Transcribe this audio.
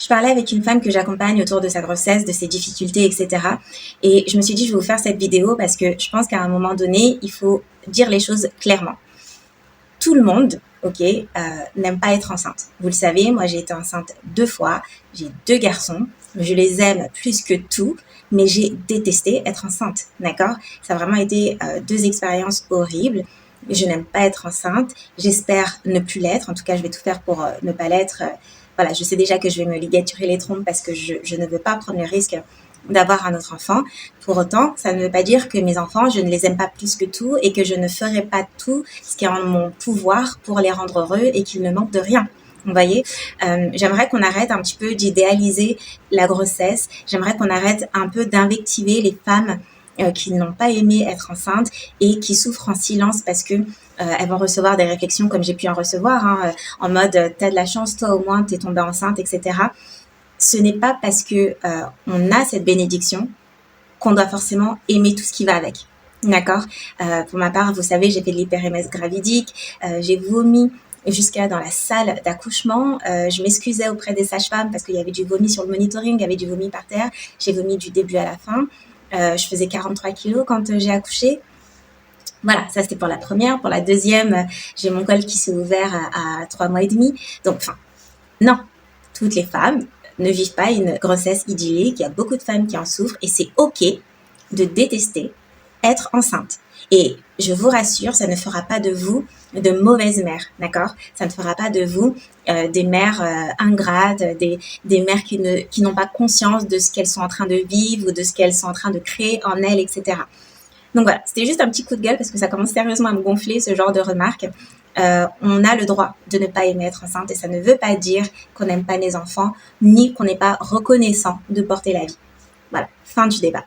Je parlais avec une femme que j'accompagne autour de sa grossesse, de ses difficultés, etc. Et je me suis dit, je vais vous faire cette vidéo parce que je pense qu'à un moment donné, il faut dire les choses clairement. Tout le monde, n'aime pas être enceinte. Vous le savez, moi j'ai été enceinte 2 fois, j'ai 2 garçons, je les aime plus que tout, mais j'ai détesté être enceinte, d'accord? Ça a vraiment été 2 expériences horribles. Je n'aime pas être enceinte, j'espère ne plus l'être, en tout cas je vais tout faire pour ne pas l'être. Voilà, je sais déjà que je vais me ligaturer les trompes parce que je ne veux pas prendre le risque d'avoir un autre enfant. Pour autant, ça ne veut pas dire que mes enfants, je ne les aime pas plus que tout et que je ne ferai pas tout ce qui est en mon pouvoir pour les rendre heureux et qu'ils ne manquent de rien. Vous voyez, j'aimerais qu'on arrête un petit peu d'idéaliser la grossesse. J'aimerais qu'on arrête un peu d'invectiver les femmes qui n'ont pas aimé être enceintes et qui souffrent en silence parce que elles vont recevoir des réflexions comme j'ai pu en recevoir, en mode t'as de la chance, toi au moins t'es tombée enceinte, etc. Ce n'est pas parce que on a cette bénédiction qu'on doit forcément aimer tout ce qui va avec. D'accord. Pour ma part, vous savez, j'ai fait de l'hyperémèse gravidique, j'ai vomi jusqu'à dans la salle d'accouchement. Je m'excusais auprès des sages-femmes parce qu'il y avait du vomi sur le monitoring, il y avait du vomi par terre. J'ai vomi du début à la fin. Je faisais 43 kilos quand j'ai accouché. Voilà, ça c'était pour la première. Pour la deuxième, j'ai mon col qui s'est ouvert à 3 mois et demi. Donc, non, toutes les femmes ne vivent pas une grossesse idyllique. Il y a beaucoup de femmes qui en souffrent et c'est OK de détester être enceinte. Et je vous rassure, ça ne fera pas de vous de mauvaises mères, d'accord? Ça ne fera pas de vous des mères ingrates, des mères qui n'ont pas conscience de ce qu'elles sont en train de vivre ou de ce qu'elles sont en train de créer en elles, etc. Donc voilà, c'était juste un petit coup de gueule parce que ça commence sérieusement à me gonfler ce genre de remarques. On a le droit de ne pas aimer être enceinte et ça ne veut pas dire qu'on n'aime pas les enfants ni qu'on n'est pas reconnaissant de porter la vie. Voilà, fin du débat.